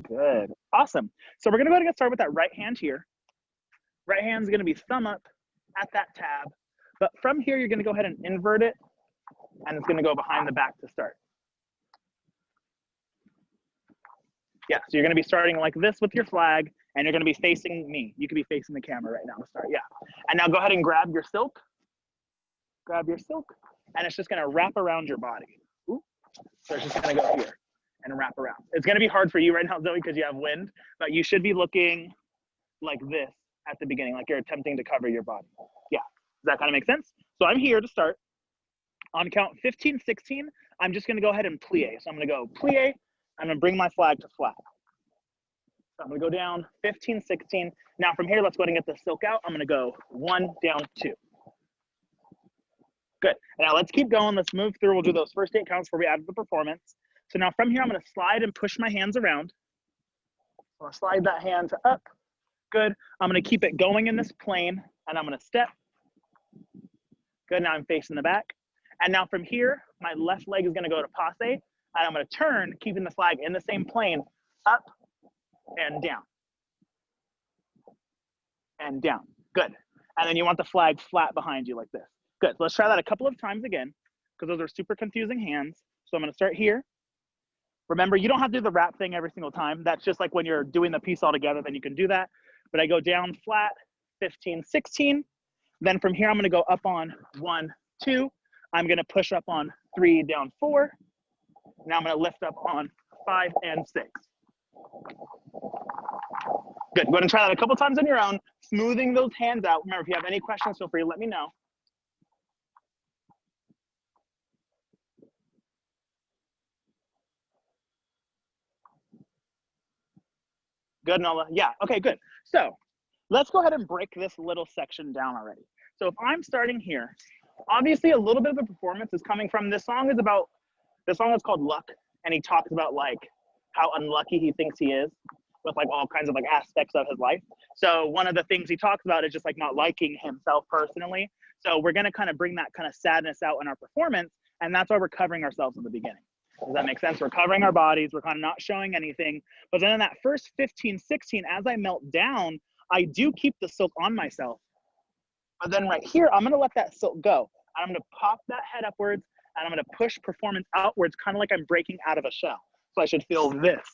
Good. Awesome. So we're going to go ahead and get started with that right hand here. Right hand's going to be thumb up at that tab. But from here, you're going to go ahead and invert it, and it's going to go behind the back to start. Yeah, so you're going to be starting like this with your flag, and you're going to be facing me. You could be facing the camera right now to start. Yeah. And now go ahead and grab your silk. Grab your silk, and it's just going to wrap around your body. Ooh. So it's just going to go here and wrap around. It's going to be hard for you right now, Zoe, because you have wind, but you should be looking like this at the beginning, like you're attempting to cover your body. Yeah, does that kind of make sense? So I'm here to start. On count 15, 16, I'm just going to go ahead and plie. So I'm going to go plie. I'm going to bring my flag to flat. So I'm going to go down 15, 16. Now from here, let's go ahead and get the silk out. I'm going to go 1, down 2. Good. Now let's keep going. Let's move through. We'll do those first 8 counts before we add the performance. So now from here, I'm going to slide and push my hands around. So I'll slide that hand to up. Good. I'm going to keep it going in this plane, and I'm going to step. Good. Now I'm facing the back. And now from here, my left leg is going to go to passe, and I'm going to turn, keeping the flag in the same plane, up and down. And down. Good. And then you want the flag flat behind you like this. Good. Let's try that a couple of times again, because those are super confusing hands. So I'm going to start here. Remember, you don't have to do the wrap thing every single time. That's just like when you're doing the piece all together, then you can do that. But I go down flat, 15, 16. Then from here, I'm going to go up on 1, 2. I'm going to push up on 3, down 4. Now I'm going to lift up on 5 and 6. Good. Go ahead and try that a couple times on your own, smoothing those hands out. Remember, if you have any questions, feel free to let me know. Good, Nola. Yeah, okay, good. So let's go ahead and break this little section down already. So if I'm starting here, obviously a little bit of the performance is coming from this song is called Luck, and he talks about like how unlucky he thinks he is with like all kinds of like aspects of his life. So one of the things he talks about is just like not liking himself personally. So we're gonna kind of bring that kind of sadness out in our performance, and that's why we're covering ourselves in the beginning. Does that make sense? We're covering our bodies, we're kind of not showing anything. But then in that first 15, 16, as I melt down, I do keep the silk on myself. But then right here, I'm gonna let that silk go. And I'm gonna pop that head upwards, and I'm gonna push performance outwards, kind of like I'm breaking out of a shell. So I should feel this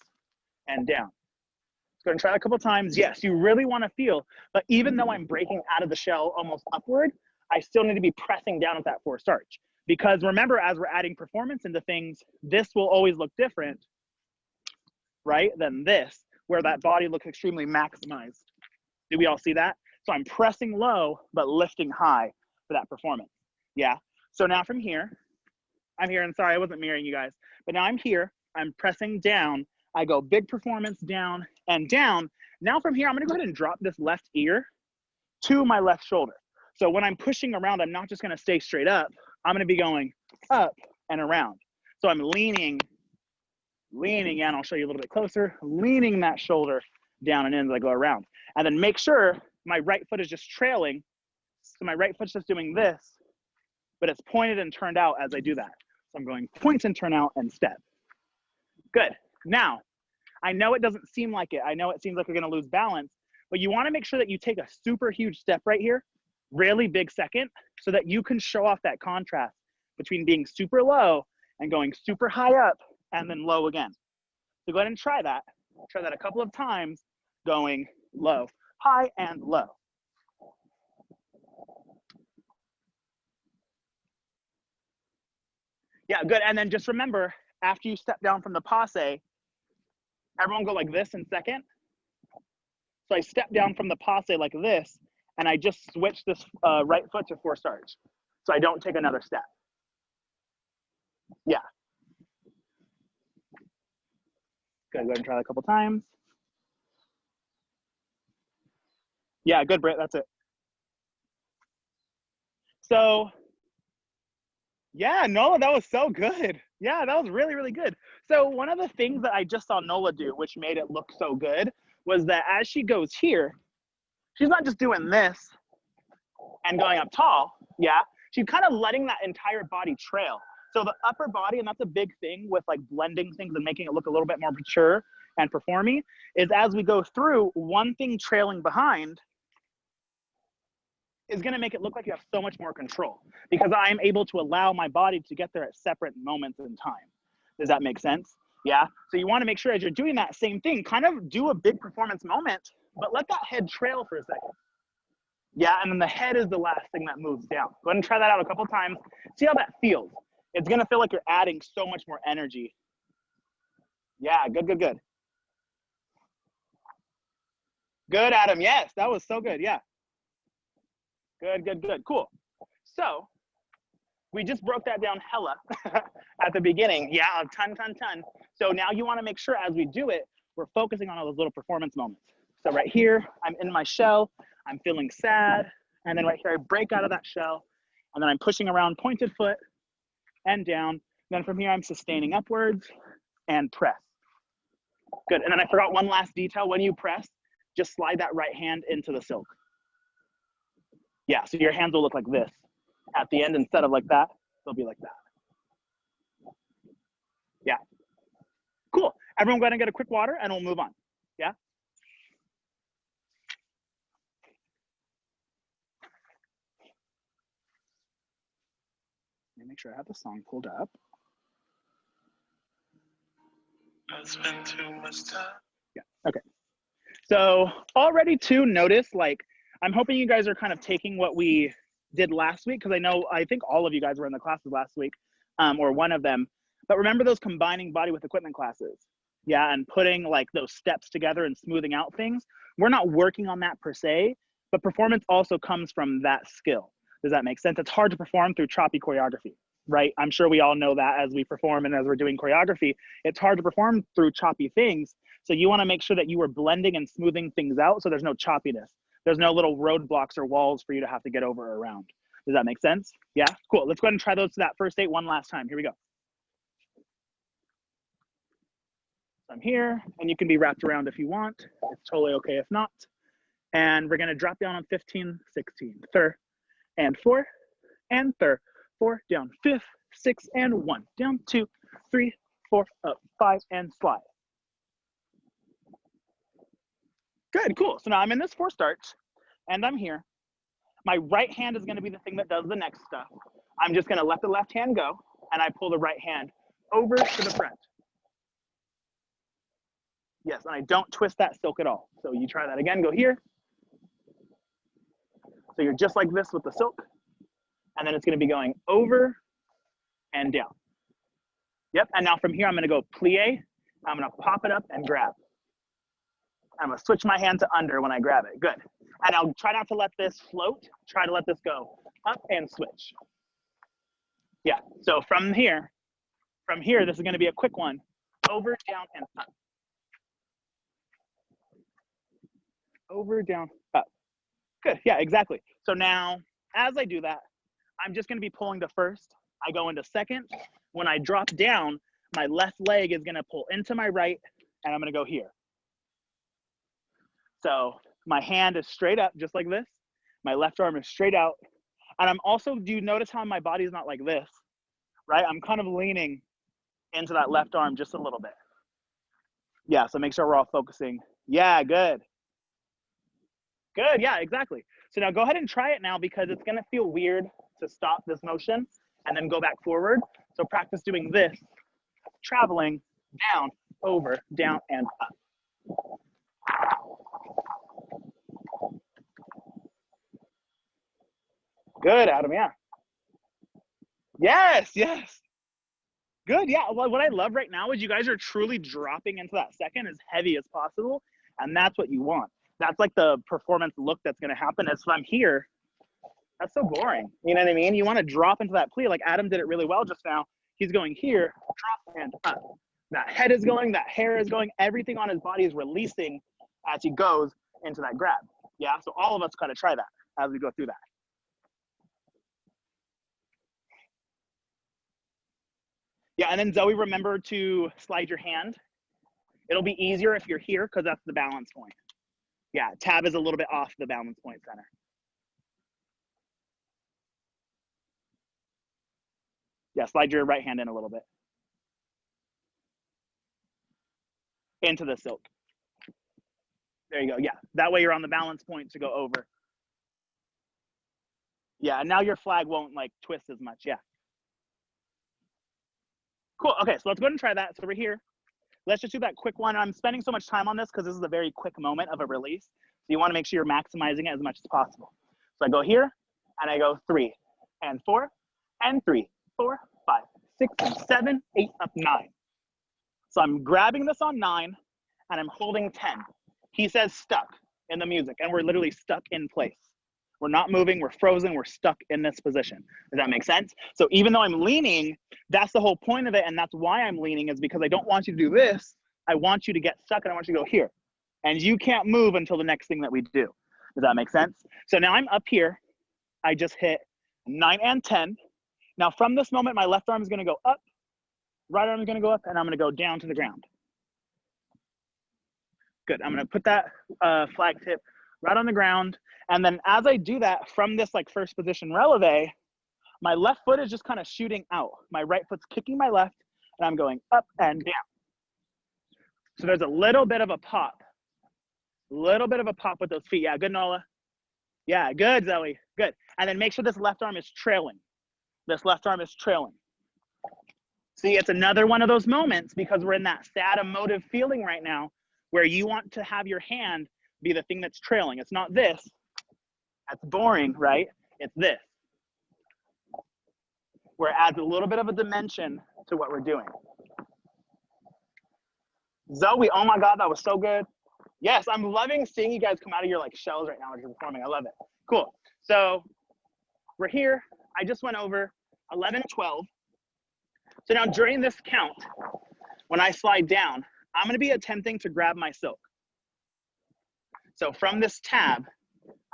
and down. Let's go and try it a couple times. Yes, you really wanna feel, but even though I'm breaking out of the shell almost upward, I still need to be pressing down at that forced arch. Because remember, as we're adding performance into things, this will always look different, right, than this, where that body looks extremely maximized. Do we all see that? So I'm pressing low, but lifting high for that performance. Yeah. So now from here, I'm here, and sorry, I wasn't mirroring you guys, but now I'm here, I'm pressing down, I go big performance down and down. Now from here, I'm gonna go ahead and drop this left ear to my left shoulder. So when I'm pushing around, I'm not just gonna stay straight up, I'm gonna be going up and around. So I'm leaning, and I'll show you a little bit closer, leaning that shoulder down and in as I go around. And then make sure my right foot is just trailing. So my right foot's just doing this, but it's pointed and turned out as I do that. So I'm going point and turn out and step. Good. Now, I know it doesn't seem like it. I know it seems like you're gonna lose balance, but you wanna make sure that you take a super huge step right here, really big second, so that you can show off that contrast between being super low and going super high up and then low again. So go ahead and try that. Try that a couple of times, going low, high, and low. Yeah, good. And then just remember, after you step down from the passe, everyone go like this in second. So I step down from the passe like this, and I just switch this right foot to forced arch. So I don't take another step. Yeah. Good, go ahead and try that a couple times. Yeah, good, Britt, that's it. So, yeah, Nola, that was so good. Yeah, that was really, really good. So one of the things that I just saw Nola do, which made it look so good, was that as she goes here, she's not just doing this and going up tall, yeah? She's kind of letting that entire body trail. So the upper body, and that's a big thing with like blending things and making it look a little bit more mature and performing is as we go through, one thing trailing behind is going to make it look like you have so much more control because I'm able to allow my body to get there at separate moments in time. Does that make sense? Yeah. So you want to make sure as you're doing that same thing, kind of do a big performance moment, but let that head trail for a second. Yeah. And then the head is the last thing that moves down. Go ahead and try that out a couple of times. See how that feels. It's going to feel like you're adding so much more energy. Yeah. Good, good, good. Good, Adam. Yes, that was so good. Yeah. Good, good, good. Cool. So we just broke that down hella at the beginning. Yeah, a ton. So now you want to make sure as we do it, we're focusing on all those little performance moments. So right here, I'm in my shell, I'm feeling sad. And then right here, I break out of that shell. And then I'm pushing around pointed foot and down. Then from here, I'm sustaining upwards and press. Good. And then I forgot one last detail. When you press, just slide that right hand into the silk. Yeah, so your hands will look like this. At the end, instead of like that, they'll be like that. Yeah. Cool. Everyone go ahead and get a quick water and we'll move on. Yeah. Let me make sure I have the song pulled up. I spend too much time. Yeah. Okay. So already to notice, like, I'm hoping you guys are kind of taking what we did last week, because I think all of you guys were in the classes last week, or one of them. But remember those combining body with equipment classes? Yeah, and putting like those steps together and smoothing out things. We're not working on that per se, but performance also comes from that skill. Does that make sense? It's hard to perform through choppy choreography, right? I'm sure we all know that as we perform and as we're doing choreography, it's hard to perform through choppy things. So you want to make sure that you are blending and smoothing things out so there's no choppiness. There's no little roadblocks or walls for you to have to get over or around. Does that make sense? Yeah, cool. Let's go ahead and try those to that first eight one last time. Here we go. So I'm here, and you can be wrapped around if you want. It's totally okay if not. And we're going to drop down on 15, 16, third, and four, and third, four, down, fifth, six, and one, down, two, three, four, up, five, and slide. Good, cool. So now I'm in this four starts, and I'm here. My right hand is going to be the thing that does the next stuff. I'm just going to let the left hand go, and I pull the right hand over to the front. Yes, and I don't twist that silk at all. So you try that again, go here. So you're just like this with the silk, and then it's going to be going over and down. Yep, and now from here, I'm going to go plie. I'm going to pop it up and grab. I'm going to switch my hand to under when I grab it. Good. And I'll try not to let this float. Try to let this go up and switch. Yeah, so from here, this is going to be a quick one. Over, down, and up. Over, down, up. Good, yeah, exactly. So now, as I do that, I'm just going to be pulling to first. I go into second. When I drop down, my left leg is going to pull into my right, and I'm going to go here. So my hand is straight up, just like this. My left arm is straight out. And I'm also, do you notice how my body is not like this, right? I'm kind of leaning into that left arm just a little bit. Yeah, so make sure we're all focusing. Yeah, good. Good, yeah, exactly. So now go ahead and try it now because it's gonna feel weird to stop this motion and then go back forward. So practice doing this, traveling down, over, down, and up. Good, Adam, yeah. Yes, yes. Good, yeah. Well, what I love right now is you guys are truly dropping into that second as heavy as possible, and that's what you want. That's like the performance look that's gonna happen. As if I'm here, that's so boring. You know what I mean? You wanna drop into that plie, like Adam did it really well just now. He's going here, drop and up. That head is going, that hair is going, everything on his body is releasing as he goes into that grab. Yeah, so all of us gotta try that as we go through that. Yeah, and then Zoe, remember to slide your hand. It'll be easier if you're here because that's the balance point. Yeah, tab is a little bit off the balance point center. Yeah, slide your right hand in a little bit. into the silk. There you go. Yeah, that way you're on the balance point to go over. Yeah, and now your flag won't like twist as much. Yeah. Cool. Okay, so let's go ahead and try that. So we're here. Let's just do that quick one. I'm spending so much time on this because this is a very quick moment of a release. So you want to make sure you're maximizing it as much as possible. So I go here and I go 3 and 4 and 3, 4, 5, 6, 7, 8, up 9. So I'm grabbing this on 9 and I'm holding 10. He says stuck in the music and we're literally stuck in place. We're not moving, we're frozen, we're stuck in this position. Does that make sense? So even though I'm leaning, that's the whole point of it, and that's why I'm leaning, is because I don't want you to do this. I want you to get stuck and I want you to go here. And you can't move until the next thing that we do. Does that make sense? So now I'm up here. I just hit 9 and 10. Now from this moment, my left arm is gonna go up, right arm is gonna go up, and I'm gonna go down to the ground. Good, I'm gonna put that flag tip right on the ground. And then as I do that, from this like first position releve, my left foot is just kind of shooting out. My right foot's kicking my left, and I'm going up and down. So there's a little bit of a pop. Little bit of a pop with those feet. Yeah, good, Nola. Yeah, good, Zoe. Good. And then make sure this left arm is trailing. This left arm is trailing. See, it's another one of those moments because we're in that sad emotive feeling right now where you want to have your hand be the thing that's trailing. It's not this. That's boring, right? It's this. Where it adds a little bit of a dimension to what we're doing. Zoe, oh my God, that was so good. Yes, I'm loving seeing you guys come out of your like shells right now as you're performing. I love it. Cool. So we're here. I just went over 11, 12. So now during this count, when I slide down, I'm gonna be attempting to grab my silk. So from this tab,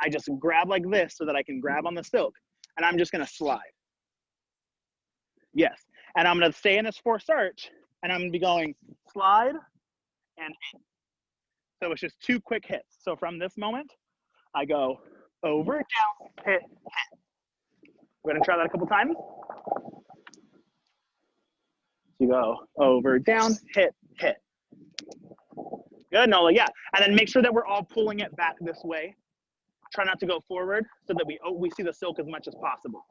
I just grab like this so that I can grab on the silk, and I'm just gonna slide. Yes, and I'm gonna stay in this forced arch, and I'm gonna be going slide and hit. So it's just 2 quick hits. So from this moment, I go over, down, hit, hit. We're gonna try that a couple times. So you go over, down, hit, hit. Good, Nola, yeah. And then make sure that we're all pulling it back this way. Try not to go forward so that we see the silk as much as possible.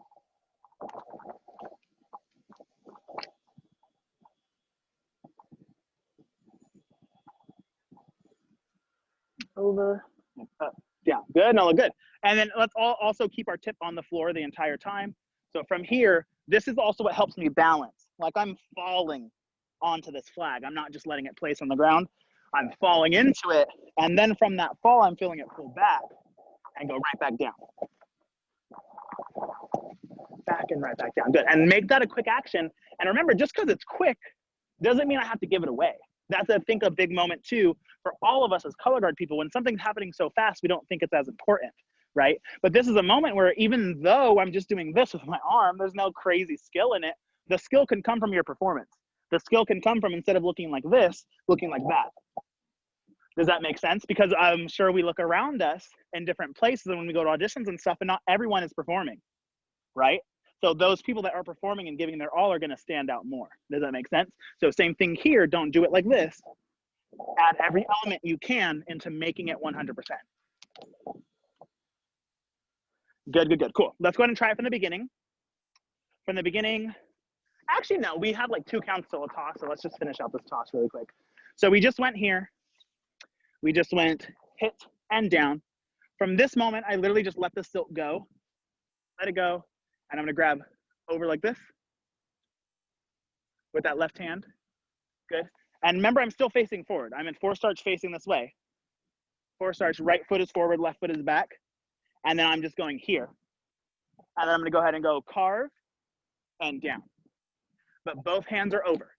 Over, up, down. Good, Nola, good. And then let's all also keep our tip on the floor the entire time. So from here, this is also what helps me balance. Like I'm falling onto this flag. I'm not just letting it place on the ground. I'm falling into it. And then from that fall, I'm feeling it pull back and go right back down. Back and right back down. Good. And make that a quick action. And remember, just because it's quick doesn't mean I have to give it away. That's, I think, a big moment too for all of us as color guard people. When something's happening so fast, we don't think it's as important, right? But this is a moment where even though I'm just doing this with my arm, there's no crazy skill in it. The skill can come from your performance. The skill can come from, instead of looking like this, looking like that. Does that make sense? Because I'm sure we look around us in different places and when we go to auditions and stuff, and not everyone is performing, right? So those people that are performing and giving their all are gonna stand out more. Does that make sense? So same thing here, don't do it like this. Add every element you can into making it 100%. Good, good, good, cool. Let's go ahead and try it from the beginning. From the beginning, actually no, we have like 2 counts till a toss, so let's just finish out this toss really quick. So we just went here. We just went hit and down. From this moment, I literally just let the silk go. Let it go. And I'm gonna grab over like this with that left hand. Good. And remember, I'm still facing forward. I'm in forced arch facing this way. Forced arch, right foot is forward, left foot is back. And then I'm just going here. And then I'm gonna go ahead and go carve and down. But both hands are over.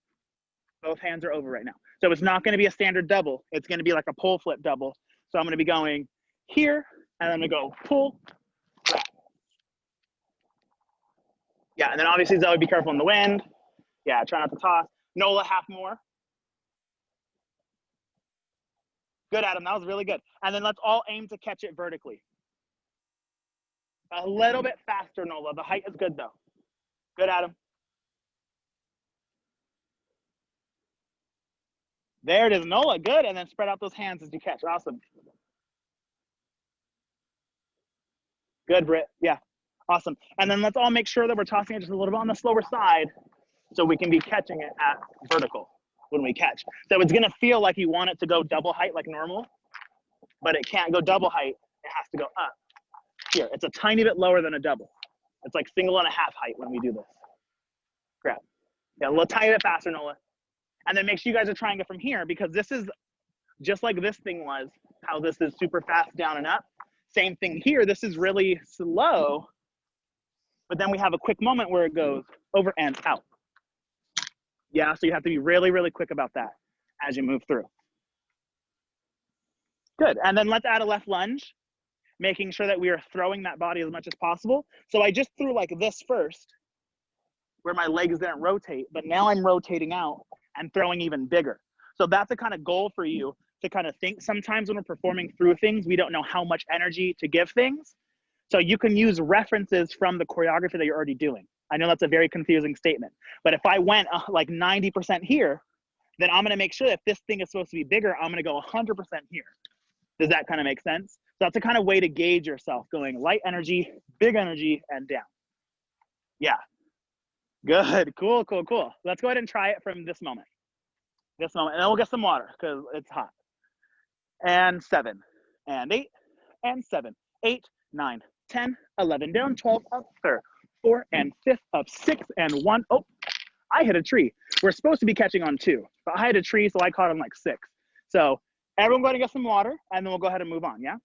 Both hands are over right now. So it's not gonna be a standard double. It's gonna be like a pole flip double. So I'm gonna be going here, and I'm gonna go pull, grab. Yeah, and then obviously Zoe, be careful in the wind. Yeah, try not to toss. Nola, half more. Good, Adam, that was really good. And then let's all aim to catch it vertically. A little bit faster, Nola. The height is good though. Good, Adam. There it is, Nola, good. And then spread out those hands as you catch, awesome. Good, Britt, yeah, awesome. And then let's all make sure that we're tossing it just a little bit on the slower side so we can be catching it at vertical when we catch. So it's gonna feel like you want it to go double height like normal, but it can't go double height, it has to go up. Here, it's a tiny bit lower than a double. It's like 1.5 height when we do this. Grab. Yeah, a little tiny bit faster, Nola. And then make sure you guys are trying it from here, because this is just like this thing was, how this is super fast down and up. Same thing here, this is really slow, but then we have a quick moment where it goes over and out. Yeah, so you have to be really, really quick about that as you move through. Good, and then let's add a left lunge, making sure that we are throwing that body as much as possible. So I just threw like this first, where my legs didn't rotate, but now I'm rotating out and throwing even bigger. So that's a kind of goal for you to kind of think. Sometimes when we're performing through things, we don't know how much energy to give things. So you can use references from the choreography that you're already doing. I know that's a very confusing statement, but if I went like 90% here, then I'm gonna make sure that if this thing is supposed to be bigger, I'm gonna go 100% here. Does that kind of make sense? So that's a kind of way to gauge yourself, going light energy, big energy, and down. Yeah, good, cool, cool, cool. Let's go ahead and try it from this moment. And then we'll get some water because it's hot. And 7, and 8, and 7, 8, 9, 10, 11, down, 12, up, 3, 4, and 5, up, 6, and 1. Oh, I hit a tree. We're supposed to be catching on 2, but I hit a tree, so I caught on like 6. So everyone go ahead and get some water, and then we'll go ahead and move on, yeah?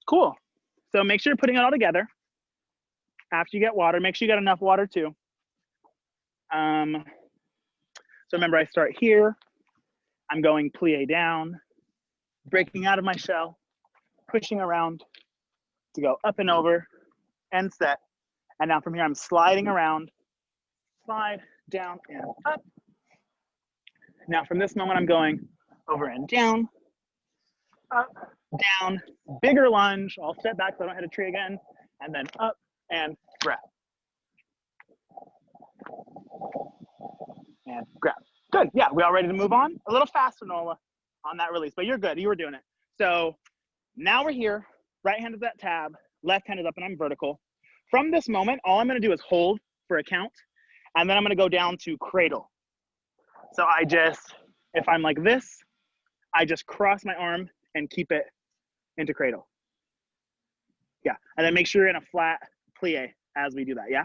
Cool. So make sure you're putting it all together. After you get water, make sure you got enough water too. So remember, I start here. I'm going plie down, breaking out of my shell, pushing around to go up and over and set. And now from here, I'm sliding around, slide, down, and up. Now from this moment, I'm going over and down, up, down, bigger lunge. I'll step back so I don't hit a tree again, and then up and grab. And grab. Good, yeah, we all ready to move on? A little faster, Nola, on that release, but you're good, you were doing it. So now we're here, right hand is at tab, left hand is up and I'm vertical. From this moment, all I'm gonna do is hold for a count, and then I'm gonna go down to cradle. So I just, if I'm like this, I just cross my arm and keep it into cradle. Yeah, and then make sure you're in a flat plie as we do that, yeah?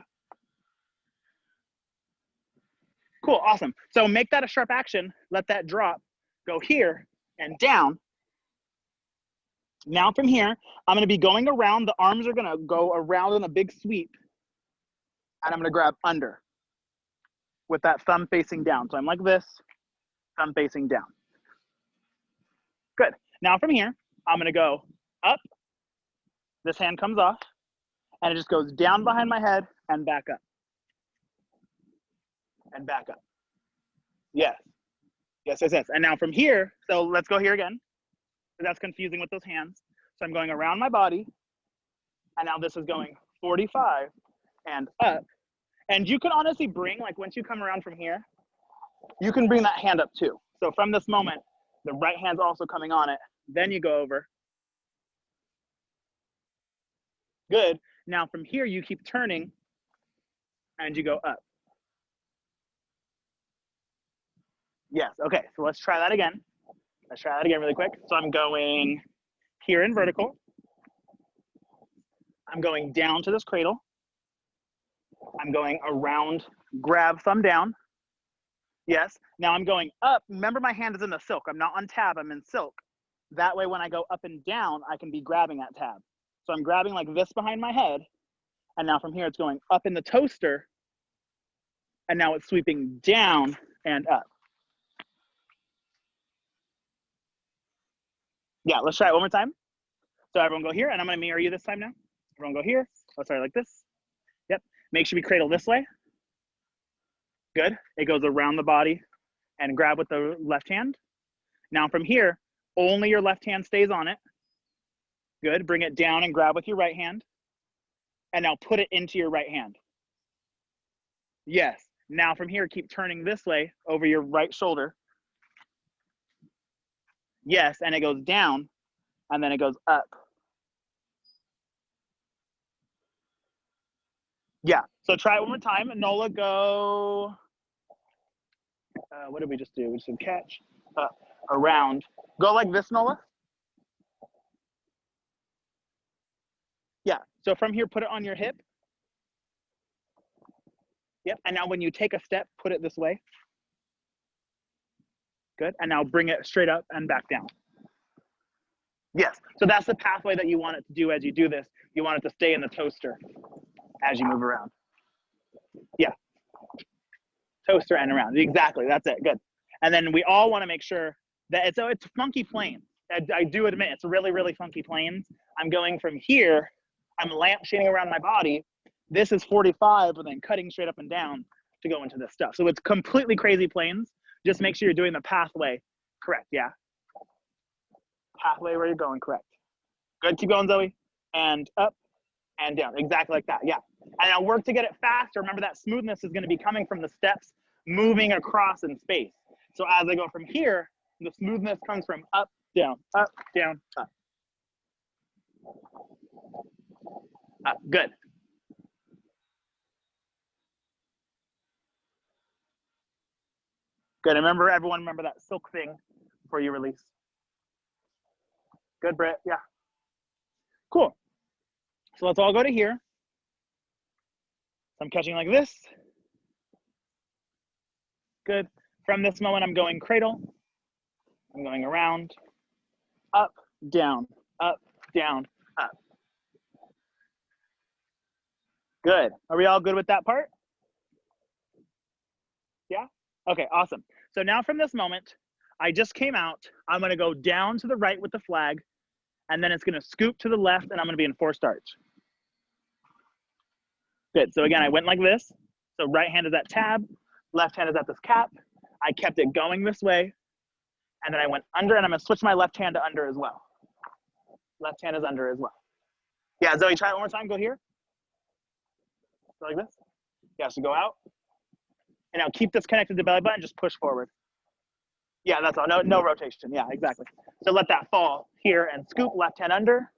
Cool, awesome. So make that a sharp action, let that drop, go here and down. Now from here, I'm gonna be going around, the arms are gonna go around in a big sweep, and I'm gonna grab under with that thumb facing down. So I'm like this, thumb facing down. Good. Now from here, I'm gonna go up, this hand comes off, and it just goes down behind my head and back up. And back up. Yes. Yes, yes, yes. And now from here, so let's go here again. That's confusing with those hands. So I'm going around my body, and now this is going 45 and up. And you can honestly bring, like once you come around from here, you can bring that hand up too. So from this moment, the right hand's also coming on it. Then you go over. Good. Now from here, you keep turning and you go up. Yes, okay, so let's try that again. Let's try that again really quick. So I'm going here in vertical. I'm going down to this cradle. I'm going around, grab thumb down. Yes, now I'm going up. Remember my hand is in the silk. I'm not on tab, I'm in silk. That way when I go up and down, I can be grabbing at tab. So I'm grabbing like this behind my head. And now from here, it's going up in the toaster. And now it's sweeping down and up. Yeah, let's try it one more time. So everyone go here, and I'm gonna mirror you this time now. Everyone go here. Oh, sorry, like this. Yep. Make sure we cradle this way. Good. It goes around the body and grab with the left hand. Now from here, only your left hand stays on it. Good. Bring it down and grab with your right hand. And now put it into your right hand. Yes. Now from here, keep turning this way over your right shoulder. Yes. And it goes down and then it goes up. Yeah. So try it one more time. Nola, go. What did we just do? We just did catch, around. Go like this, Nola. Yeah. So from here, put it on your hip. Yep. And now when you take a step, put it this way. Good. And now bring it straight up and back down. Yes. So that's the pathway that you want it to do as you do this. You want it to stay in the toaster as you move around. Yeah. Toaster and around. Exactly. That's it. Good. And then we all want to make sure that it's funky planes. I do admit it's really, really funky planes. I'm going from here. I'm lampshading around my body. This is 45, and then cutting straight up and down to go into this stuff. So it's completely crazy planes. Just make sure you're doing the pathway correct. Yeah. Pathway where you're going correct. Good. Keep going, Zoe. And up and down. Exactly like that. Yeah. And I'll work to get it faster. Remember that smoothness is going to be coming from the steps moving across in space. So as I go from here, the smoothness comes from up, down, up, down, up. Good. Good. Remember, everyone, remember that silk thing before you release. Good, Britt. Yeah. Cool. So let's all go to here. So I'm catching like this. Good. From this moment, I'm going cradle. I'm going around, up, down, up, down, up. Good. Are we all good with that part? Yeah? Okay, awesome. So now from this moment, I just came out. I'm going to go down to the right with the flag, and then it's going to scoop to the left, and I'm going to be in forced arch. Good. So again, I went like this. So right hand is at tab, left hand is at this cap. I kept it going this way, and then I went under, and I'm going to switch my left hand to under as well. Left hand is under as well. Yeah, Zoe, try it one more time. Go here. Go like this. Yeah, so go out. And now keep this connected to the belly button, just push forward. Yeah, that's all. No rotation. Yeah, exactly. So let that fall here and scoop, left hand under.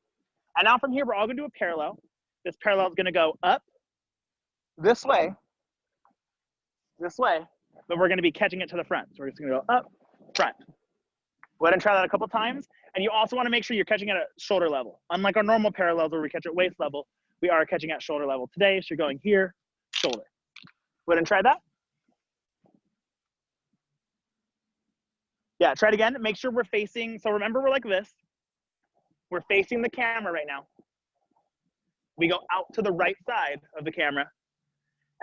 And now from here, we're all going to do a parallel. This parallel is going to go up this way, but we're going to be catching it to the front. So we're just going to go up, front. Go ahead and try that a couple times. And you also want to make sure you're catching it at shoulder level. Unlike our normal parallels where we catch at waist level, we are catching at shoulder level today. So you're going here, shoulder. Go ahead and try that. Yeah, try it again. Make sure we're facing, so remember we're like this. We're facing the camera right now. We go out to the right side of the camera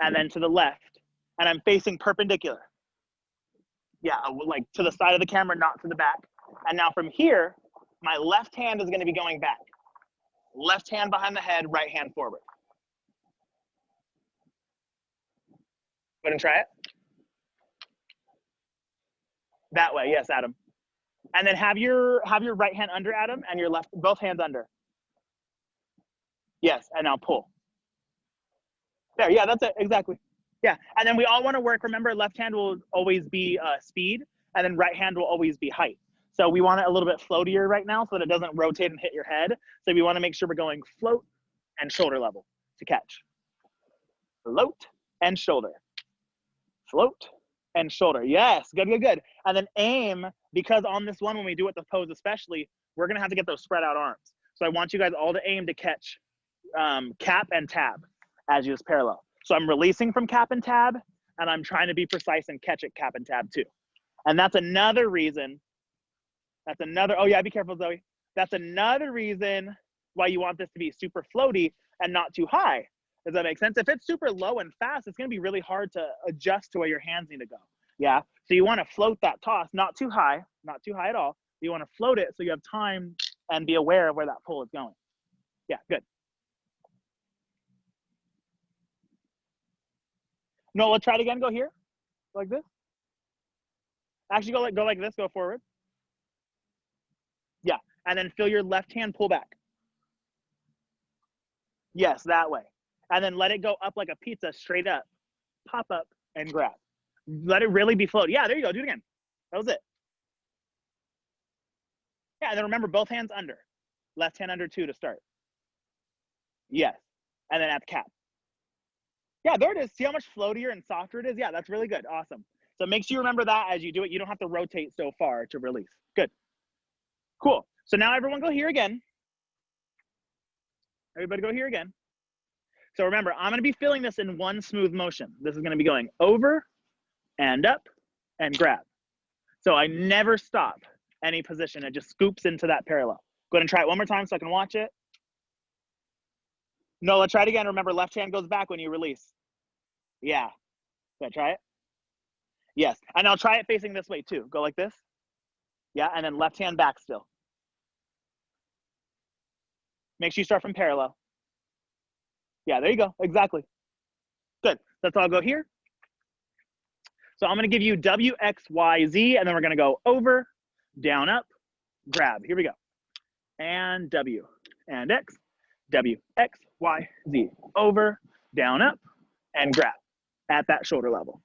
and then to the left. And I'm facing perpendicular. Yeah, like to the side of the camera, not to the back. And now from here, my left hand is going to be going back. Left hand behind the head, right hand forward. Go ahead and try it. That way, yes, Adam. And then have your right hand under, Adam, and your left, both hands under. Yes, and now pull. There, yeah, that's it, exactly. Yeah, and then we all want to work, remember, left hand will always be speed, and then right hand will always be height. So we want it a little bit floatier right now so that it doesn't rotate and hit your head. So we want to make sure we're going float and shoulder level to catch. Float and shoulder. Float and shoulder. Yes, good, good, good. And then aim, because on this one, when we do it the pose especially, we're going to have to get those spread out arms. So I want you guys all to aim to catch cap and tab as you just parallel. So I'm releasing from cap and tab, and I'm trying to be precise and catch it cap and tab too. And that's another reason, oh yeah, be careful, Zoe. That's another reason why you want this to be super floaty and not too high. Does that make sense? If it's super low and fast, it's going to be really hard to adjust to where your hands need to go. Yeah. So you want to float that toss, not too high at all. You want to float it so you have time and be aware of where that pull is going. Yeah, good. No, let's try it again. Go here. like this. Actually, go like this, go forward. Yeah, and then feel your left hand pull back. Yes, that way. And then let it go up like a pizza, straight up, pop up, and grab. Let it really be floated. Yeah, there you go. Do it again. That was it. Yeah, and then remember, both hands under. Left hand under 2 to start. Yes. And then at the cap. Yeah, there it is. See how much floatier and softer it is? Yeah, that's really good. Awesome. So make sure you remember that as you do it. You don't have to rotate so far to release. Good. Cool. So now everyone go here again. Everybody go here again. So remember, I'm going to be filling this in one smooth motion. This is going to be going over and up and grab. So I never stop any position. It just scoops into that parallel. Go ahead and try it one more time so I can watch it. No, let's try it again. Remember, left hand goes back when you release. Yeah. Good. Try it. Yes. And I'll try it facing this way too. Go like this. Yeah. And then left hand back still. Make sure you start from parallel. Yeah, there you go. Exactly. Good. Let's all go here. So I'm going to give you W, X, Y, Z, and then we're going to go over, down, up, grab. Here we go. And W and X, W, X, Y, Z. Over, down, up, and grab at that shoulder level.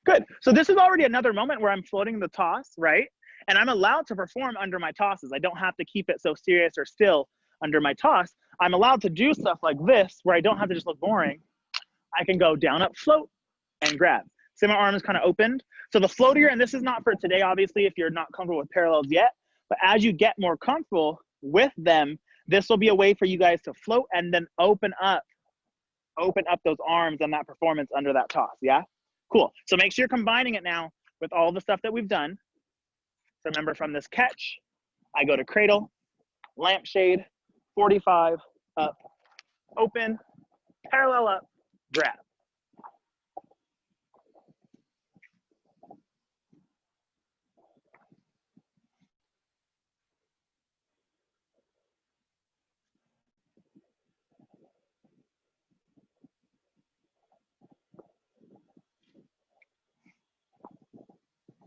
Good. So this is already another moment where I'm floating the toss, right? And I'm allowed to perform under my tosses. I don't have to keep it so serious or still under my toss. I'm allowed to do stuff like this where I don't have to just look boring. I can go down, up, float, and grab. See, my arm is kind of opened. So the floatier, and this is not for today, obviously, if you're not comfortable with parallels yet, but as you get more comfortable with them, this will be a way for you guys to float and then open up those arms and that performance under that toss, yeah? Cool. So make sure you're combining it now with all the stuff that we've done. So remember, from this catch, I go to cradle, lampshade, 45, up, open, parallel up, grab.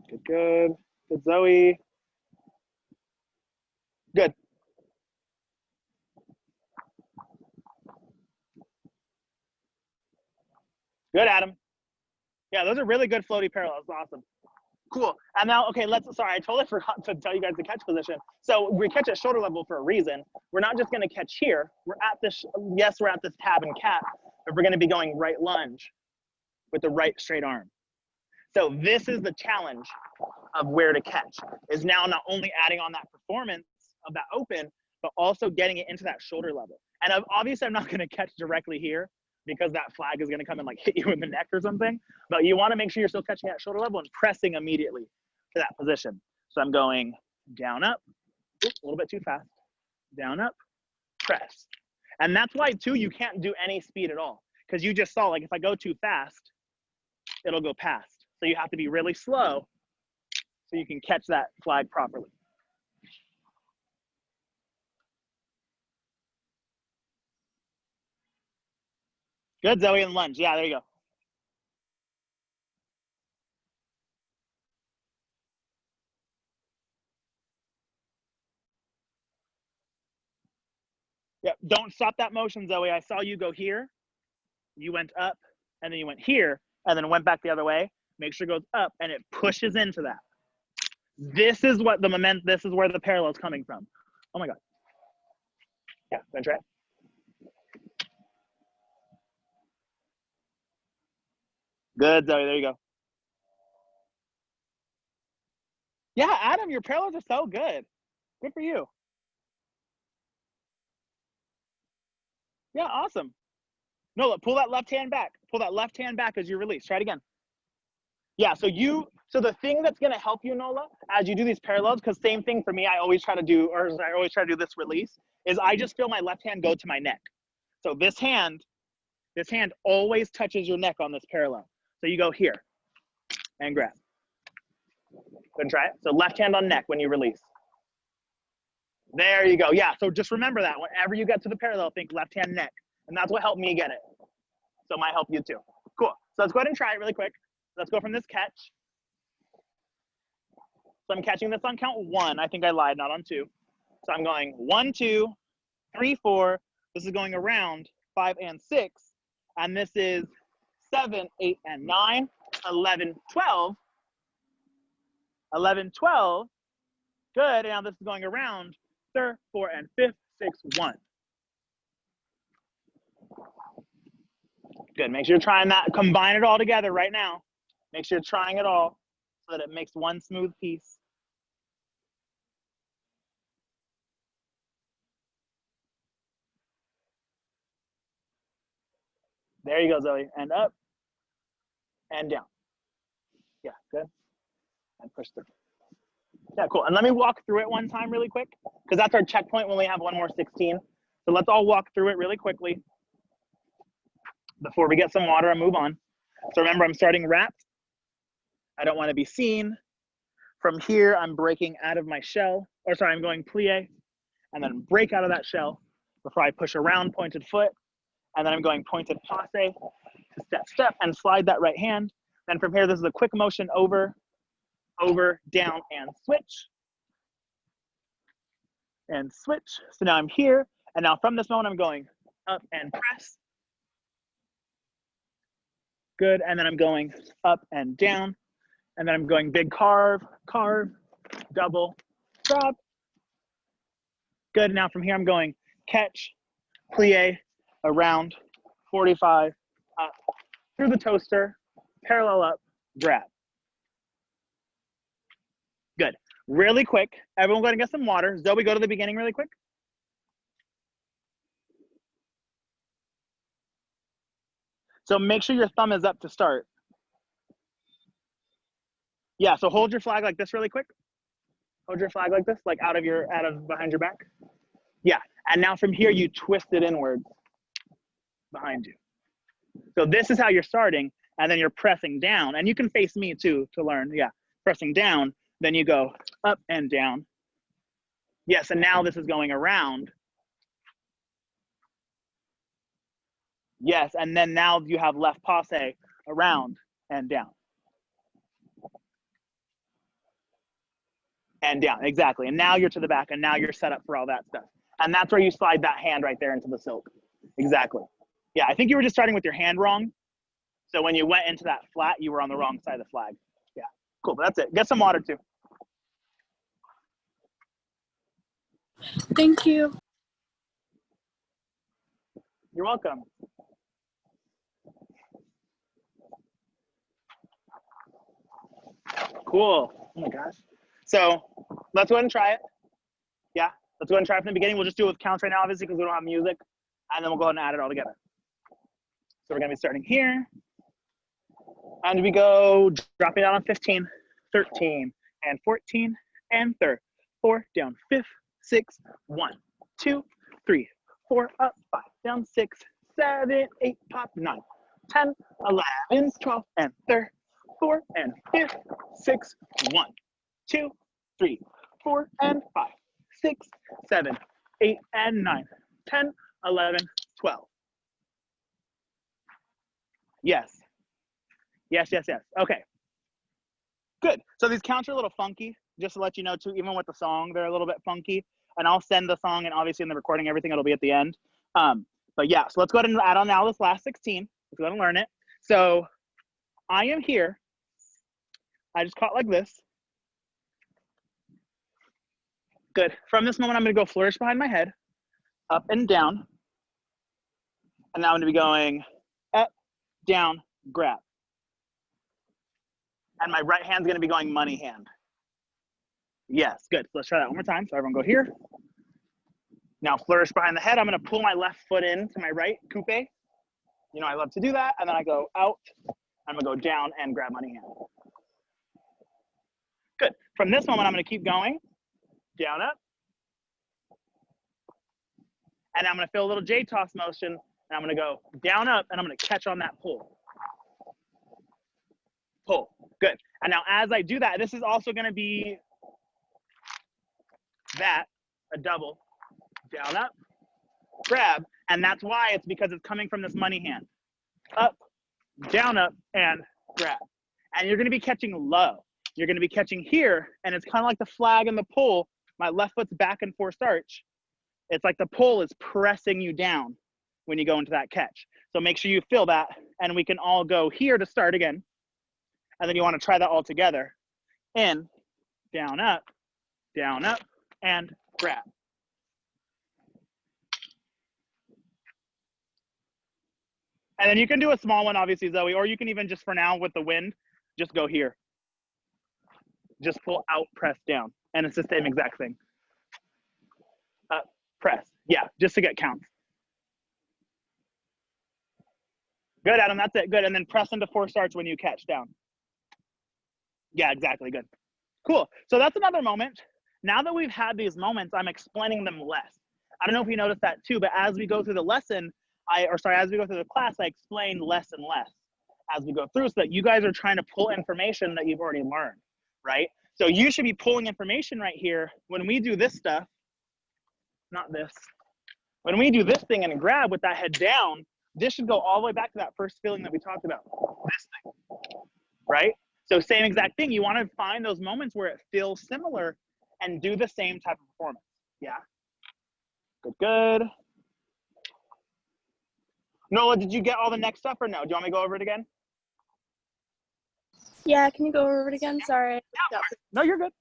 Good, good. Good, Zoe. Good. Good, Adam. Yeah, those are really good floaty parallels. Awesome. Cool. And now, okay, sorry, I totally forgot to tell you guys the catch position. So we catch at shoulder level for a reason. We're not just going to catch here. We're at this, yes, we're at this tab and cap, but we're going to be going right lunge with the right straight arm. So this is the challenge of where to catch, is now not only adding on that performance of that open, but also getting it into that shoulder level. And obviously I'm not going to catch directly here because that flag is going to come and like hit you in the neck or something, but you want to make sure you're still catching at shoulder level and pressing immediately to that position. So I'm going down, up, oops, a little bit too fast, down, up, press. And that's why too, you can't do any speed at all, because you just saw, like, if I go too fast, it'll go past. So you have to be really slow so you can catch that flag properly. Good, Zoe, and lunge. Yeah, there you go. Yeah, don't stop that motion, Zoe. I saw you go here. You went up, and then you went here, and then went back the other way. Make sure it goes up, and it pushes into that. This is what the momentum, this is where the parallel is coming from. Oh my God. Yeah, gonna try it. Good, Zoe, there you go. Yeah, Adam, your parallels are so good. Good for you. Yeah, awesome. No, pull that left hand back. Pull that left hand back as you release. Try it again. Yeah, so the thing that's gonna help you, Nola, as you do these parallels, because same thing for me, I always try to do this release, is I just feel my left hand go to my neck. So this hand always touches your neck on this parallel. So you go here and grab. Go ahead and try it. So left hand on neck when you release. There you go. Yeah, so just remember that. Whenever you get to the parallel, think left hand neck. And that's what helped me get it. So it might help you too. Cool. So let's go ahead and try it really quick. let's go from this catch. So I'm catching this on count 1. I think I lied, not on 2. So I'm going 1, 2, 3, 4. This is going around 5 and 6. And this is 7, 8, and 9, 11, 12. 11, 12. Good. Now this is going around 3rd, 4, and 5th, 6, 1. Good. Make sure you're trying that. Combine it all together right now. Make sure you're trying it all so that it makes one smooth piece. There you go, Zoe. And up and down. Yeah, good. And push through. Yeah, cool. And let me walk through it one time really quick, because that's our checkpoint when we have one more 16. So let's all walk through it really quickly before we get some water and move on. So remember, I'm starting wrapped. I don't want to be seen. From here, I'm breaking out of my shell. Or sorry, I'm going plie, and then break out of that shell before I push around pointed foot. And then I'm going pointed passe to step, step, and slide that right hand. Then from here, this is a quick motion over, over, down, and switch. And switch. So now I'm here. And now from this moment, I'm going up and press. Good. And then I'm going up and down. And then I'm going big carve, carve, double, drop. Good. Now from here, I'm going catch, plie, around, 45, up, through the toaster, parallel up, grab. Good. Really quick. Everyone go ahead and get some water. Zoe, go to the beginning really quick. So make sure your thumb is up to start. Yeah, so hold your flag like this really quick. Hold your flag like this, like out of behind your back. Yeah, and now from here, you twist it inwards behind you. So this is how you're starting, and then you're pressing down. And you can face me too to learn, yeah. Pressing down, then you go up and down. Yes, and now this is going around. Yes, and then now you have left passe around and down. And down, exactly. And now you're to the back, and now you're set up for all that stuff. And that's where you slide that hand right there into the silk. Exactly. Yeah, I think you were just starting with your hand wrong. So when you went into that flat, you were on the wrong side of the flag. Yeah, cool, but that's it. Get some water too. Thank you. You're welcome. Cool, oh my gosh. So let's go ahead and try it. Yeah, let's go ahead and try it from the beginning. We'll just do it with counts right now, obviously, because we don't have music. And then we'll go ahead and add it all together. So we're gonna be starting here. And we go dropping down on 15, 13, and 14, and 3rd, 4, down 5th, 6, 1, 2, 3, 4, up, 5, down 6, 7, 8, pop, 9, 10, 11, 12, and 3rd, 4, and 5th, 6, 1, 2, 3, 4, and 5, 6, 7, 8, and 9, 10, 11, 12. Yes. Yes, yes, yes. Okay. Good. So these counts are a little funky, just to let you know too, even with the song, they're a little bit funky. And I'll send the song, and obviously in the recording, everything, it'll be at the end. But yeah, so let's go ahead and add on now this last 16. Let's go ahead and learn it. So I am here. I just caught like this. Good. From this moment, I'm gonna go flourish behind my head, up and down. And now I'm gonna be going up, down, grab. And my right hand's gonna be going money hand. Yes, good. Let's try that one more time. So everyone go here. Now flourish behind the head. I'm gonna pull my left foot in to my right, coupe. You know, I love to do that. And then I go out. I'm gonna go down and grab money hand. Good. From this moment, I'm gonna keep going. Down, up. And I'm gonna feel a little J toss motion. And I'm gonna go down, up, and I'm gonna catch on that pull. Pull. Good. And now as I do that, this is also gonna be that, a double, down, up, grab. And that's why it's because it's coming from this money hand. Up, down, up, and grab. and you're gonna be catching low. You're gonna be catching here, and it's kind of like the flag and the pull. My left foot's back and forced arch. It's like the pull is pressing you down when you go into that catch. So make sure you feel that, and we can all go here to start again. And then you wanna try that all together. In, down, up, and grab. And then you can do a small one, obviously, Zoe, or you can even just for now with the wind, just go here. Just pull out, press down. And it's the same exact thing. Up, press. Yeah, just to get counts. Good, Adam, that's it, good. And then press into forced arch when you catch down. Yeah, exactly, good. Cool, so that's another moment. Now that we've had these moments, I'm explaining them less. I don't know if you noticed that too, but as we go through the lesson, as we go through the class, I explain less and less as we go through so that you guys are trying to pull information that you've already learned, right? So you should be pulling information right here. When we do this stuff, not this, when we do this thing and grab with that head down, this should go all the way back to that first feeling that we talked about, this thing, right? So same exact thing. You want to find those moments where it feels similar and do the same type of performance. Yeah. Good, good. Nola, did you get all the next stuff or no? Do you want me to go over it again? Yeah, can you go over it again? Sorry. Yeah, no, you're good.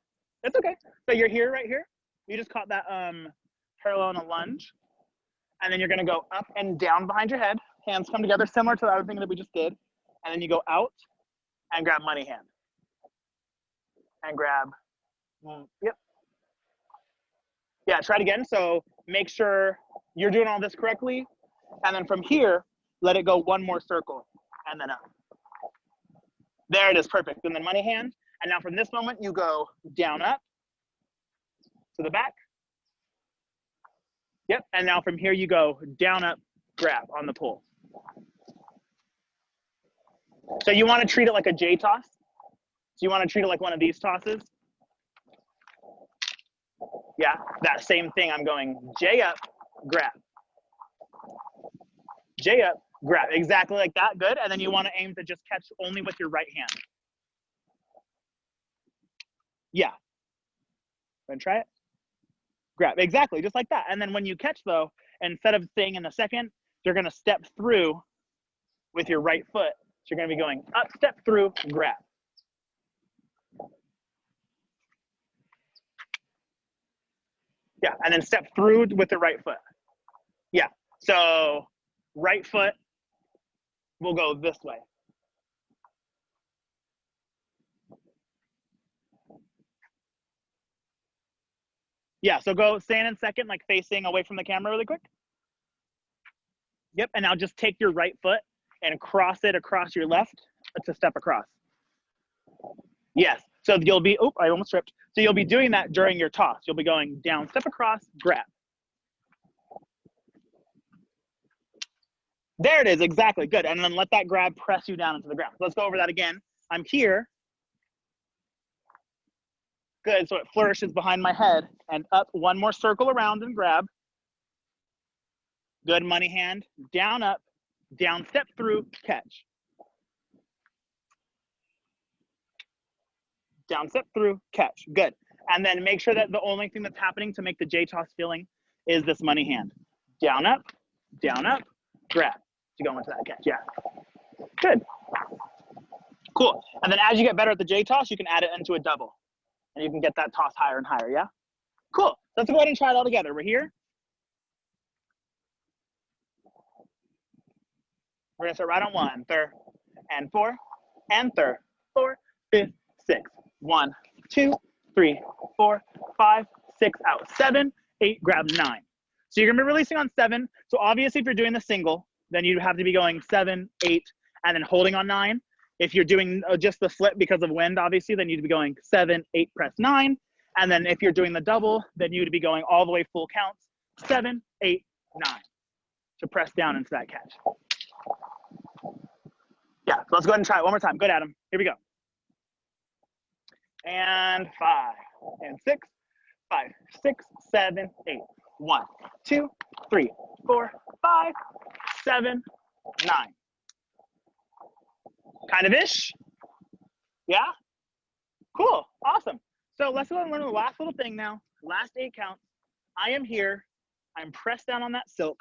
It's okay. So you're here, right here. You just caught that parallel in a lunge. And then you're gonna go up and down behind your head. Hands come together, similar to the other thing that we just did. And then you go out and grab money hand. And grab, yep. Yeah, try it again. So make sure you're doing all this correctly. And then from here, let it go one more circle and then up. There it is, perfect. And then money hand. And now from this moment, you go down, up to the back. Yep, and now from here you go down, up, grab on the pull. So you want to treat it like a J toss. So you want to treat it like one of these tosses. Yeah, that same thing. I'm going J up, grab. J up, grab. Exactly like that, good. And then you want to aim to just catch only with your right hand. Yeah. Then try it. Grab, exactly, just like that. And then when you catch though, instead of staying in the second, you're gonna step through with your right foot. So you're gonna be going up, step through, grab. Yeah, and then step through with the right foot. Yeah, so right foot will go this way. Yeah, so go stand in second, like facing away from the camera really quick. Yep, and now just take your right foot and cross it across your left to step across. Yes, so you'll be, oh, I almost tripped. So you'll be doing that during your toss. You'll be going down, step across, grab. There it is, exactly, good. And then let that grab press you down into the ground. Let's go over that again. I'm here. Good, so it flourishes behind my head and up, one more circle around and grab. Good, money hand, down, up, down, step through, catch. Down, step through, catch, good. And then make sure that the only thing that's happening to make the J-toss feeling is this money hand. Down, up, grab to go into that catch, yeah. Good, cool. And then as you get better at the J-toss, you can add it into a double. And you can get that toss higher and higher, yeah? Cool, let's go ahead and try it all together. We're here. We're gonna start right on 1, 3, and 4, and 3, 4, 5, 6. 1, 2, 3, 4, 5, 6, out. 7, 8, grab 9. So you're gonna be releasing on 7. So obviously if you're doing the single, then you have to be going 7, 8, and then holding on 9. If you're doing just the flip because of wind, obviously, then you'd be going 7, 8, press 9. And then if you're doing the double, then you'd be going all the way full counts, 7, 8, 9, to press down into that catch. Yeah, so let's go ahead and try it one more time. Good, Adam. Here we go. And 5, and 6, 5, 6, 7, 8. 1, 2, 3, 4, 5, 7, 9. Kind of ish. Yeah? Cool, awesome. So let's go and learn the last little thing now. Last 8 counts. I am here. I'm pressed down on that silk.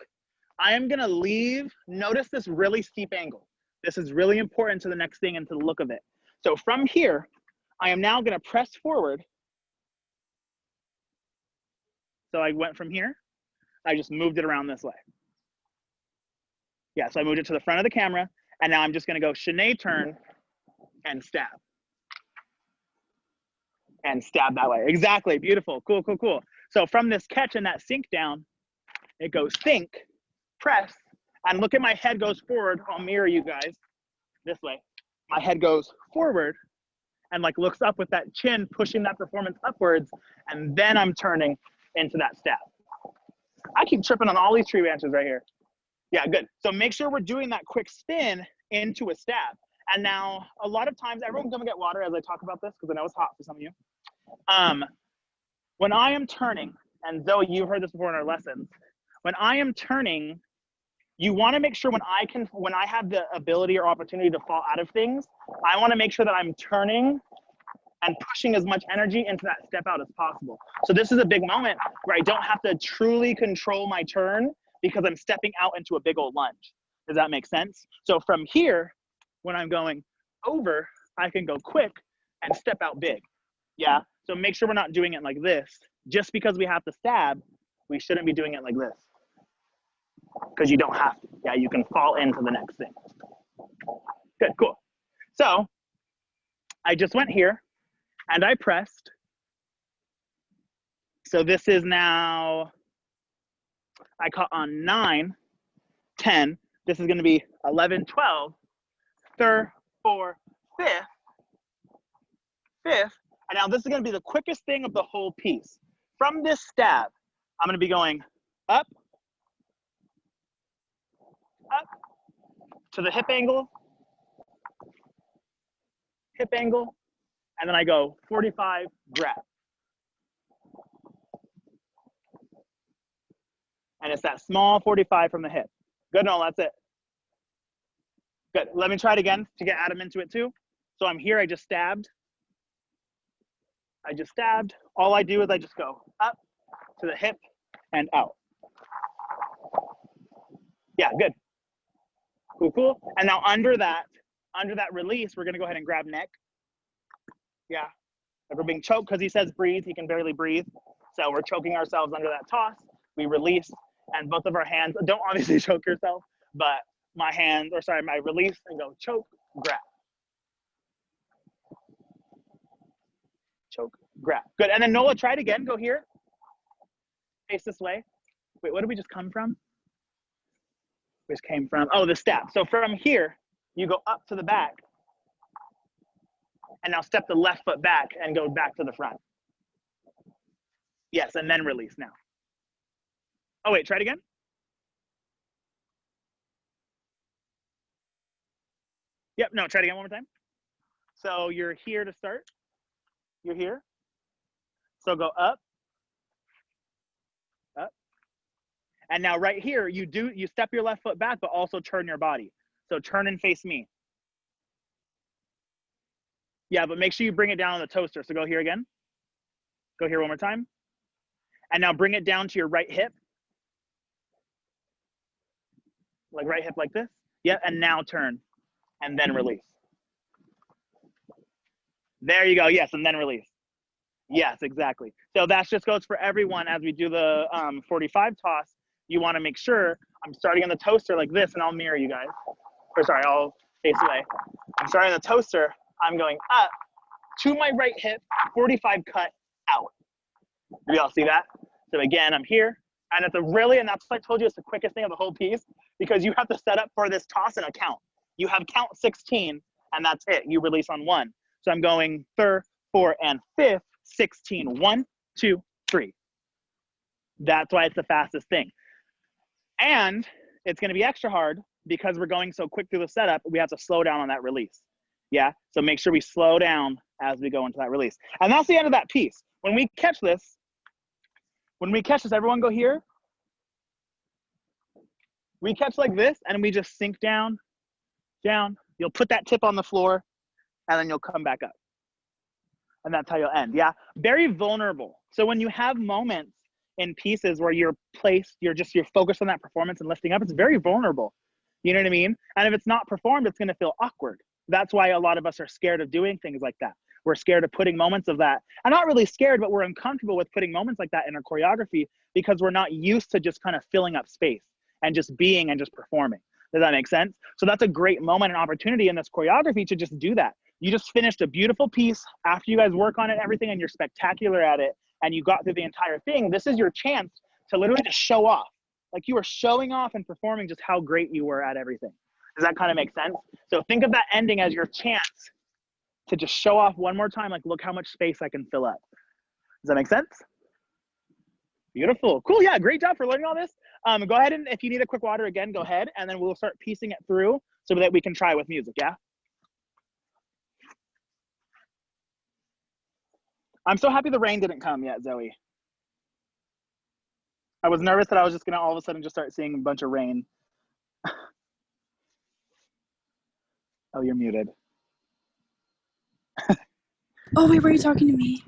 I am gonna leave, notice this really steep angle. This is really important to the next thing and to the look of it. So from here, I am now gonna press forward. So I went from here, I just moved it around this way. Yeah, so I moved it to the front of the camera, and now I'm just gonna go chaîné turn and stab. And stab that way. Exactly, beautiful, cool, cool, cool. So from this catch and that sink down, it goes sink, press, and look at my head goes forward. I'll mirror you guys this way. My head goes forward and like looks up with that chin, pushing that performance upwards, and then I'm turning into that stab. I keep tripping on all these tree branches right here. Yeah, good. So make sure we're doing that quick spin into a stab. And now a lot of times, everyone come and get water as I talk about this, because I know it's hot for some of you. When I am turning, and Zoe, you've heard this before in our lessons, when I am turning, you want to make sure when I have the ability or opportunity to fall out of things, I want to make sure that I'm turning and pushing as much energy into that step out as possible. So this is a big moment where I don't have to truly control my turn because I'm stepping out into a big old lunge. Does that make sense? So from here, when I'm going over, I can go quick and step out big. Yeah, so make sure we're not doing it like this. Just because we have to stab, we shouldn't be doing it like this. Because you don't have to. Yeah, you can fall into the next thing. Good, cool. So I just went here and I pressed. So this is now, I caught on 9, 10. This is gonna be 11, 12, 3rd, 4th, 5th, 5th. And now this is gonna be the quickest thing of the whole piece. From this stab, I'm gonna be going up, up, to the hip angle, and then I go 45, grab. And it's that small 45 from the hip. Good, no, that's it. Good, let me try it again to get Adam into it too. So I'm here, I just stabbed. All I do is I just go up to the hip and out. Yeah, good. Cool, cool. And now under that release, we're gonna go ahead and grab neck. Yeah, if we're being choked because he says breathe, he can barely breathe. So we're choking ourselves under that toss. We release, and both of our hands, don't obviously choke yourself, but my release and go choke, grab. Choke, grab. Good, and then Nola, try it again, go here. Face this way. Wait, what did we just come from? We just came from, oh, the stab. So from here, you go up to the back, and now step the left foot back and go back to the front. Yes, and then release now. Oh wait, try it again. Yep, no, try it again one more time. So you're here to start. You're here. So go up, up. And now right here, you step your left foot back, but also turn your body. So turn and face me. Yeah, but make sure you bring it down on the toaster. So go here again. Go here one more time. And now bring it down to your right hip. Like right hip like this. Yeah, and now turn and then release. There you go, yes, and then release. Yes, exactly. So that just goes for everyone as we do the 45 toss. You wanna make sure I'm starting on the toaster like this, and I'll mirror you guys. Or sorry, I'll face away. I'm starting on the toaster, I'm going up to my right hip, 45 cut out. Do y'all see that? So again, I'm here, and it's and that's what I told you, it's the quickest thing of the whole piece, because you have to set up for this toss and a count. You have count 16, and that's it. You release on 1. So I'm going 3rd, 4th, and 5th, 16. 1, 2, 3. That's why it's the fastest thing. And it's gonna be extra hard because we're going so quick through the setup, we have to slow down on that release. Yeah, so make sure we slow down as we go into that release. And that's the end of that piece. When we catch this, everyone go here. We catch like this, and we just sink down, down. You'll put that tip on the floor, and then you'll come back up. And that's how you'll end, yeah? Very vulnerable. So when you have moments in pieces where you're focused on that performance and lifting up, it's very vulnerable. You know what I mean? And if it's not performed, it's gonna feel awkward. That's why a lot of us are scared of doing things like that. We're scared of putting moments of that. I'm not really scared, but we're uncomfortable with putting moments like that in our choreography because we're not used to just kind of filling up space and just being and just performing. Does that make sense? So that's a great moment and opportunity in this choreography to just do that. You just finished a beautiful piece after you guys work on it, everything, and you're spectacular at it, and you got through the entire thing. This is your chance to literally just show off. Like you were showing off and performing just how great you were at everything. Does that kind of make sense? So think of that ending as your chance to just show off one more time, like, look how much space I can fill up. Does that make sense? Beautiful, cool, yeah, great job for learning all this. Go ahead and if you need a quick water again, go ahead, and then we'll start piecing it through so that we can try with music, yeah? I'm so happy the rain didn't come yet, Zoe. I was nervous that I was just gonna all of a sudden just start seeing a bunch of rain. Oh, you're muted. Oh, wait, were you talking to me?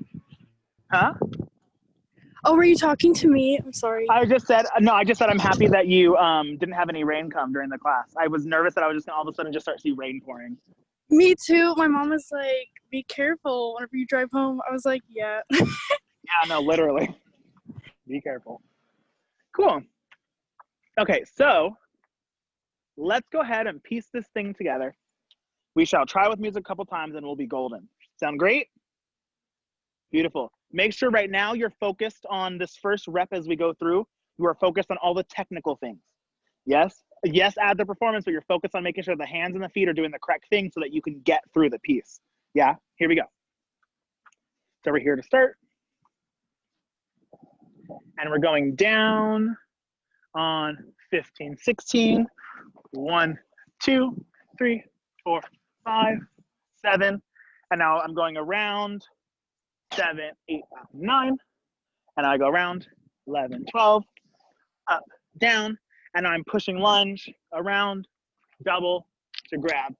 Huh? Oh, were you talking to me? I'm sorry. I just said I'm happy that you didn't have any rain come during the class. I was nervous that I was just gonna all of a sudden just start see rain pouring. Me too. My mom was like, be careful whenever you drive home. I was like, yeah. Yeah, no, literally. Be careful. Cool. Okay, so let's go ahead and piece this thing together. We shall try with music a couple times and we'll be golden. Sound great? Beautiful. Make sure right now you're focused on this first rep as we go through. You are focused on all the technical things. Yes? Yes, add the performance, but you're focused on making sure the hands and the feet are doing the correct thing so that you can get through the piece. Yeah? Here we go. So we're here to start. And we're going down on 15, 16. 1, 2, 3, 4, 5, 7. And now I'm going around 7, 8, 9. And I go around 11, 12, up, down. And I'm pushing lunge around, double to grab.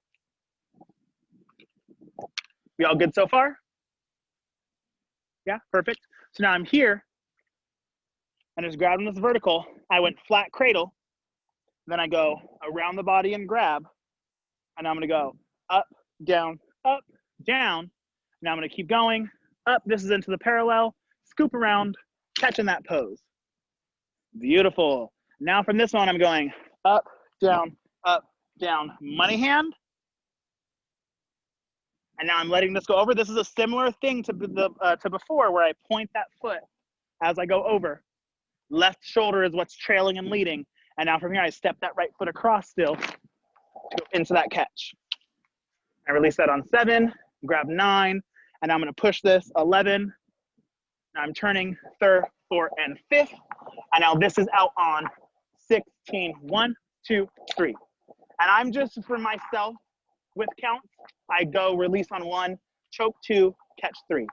We all good so far? Yeah, perfect. So now I'm here and just grabbing this vertical. I went flat cradle. Then I go around the body and grab. And I'm gonna go up, down, up, down. Now I'm gonna keep going up. This is into the parallel, scoop around, catching that pose. Beautiful. Now from this one, I'm going up, down, money hand. And now I'm letting this go over. This is a similar thing to before where I point that foot as I go over. Left shoulder is what's trailing and leading. And now from here, I step that right foot across still into that catch. I release that on 7, grab 9, and I'm gonna push this 11. Now I'm turning 3rd, 4th, and 5th. And now this is out on 16, 1, 2, 3. And I'm just, for myself, with counts, I go release on 1, choke 2, catch 3.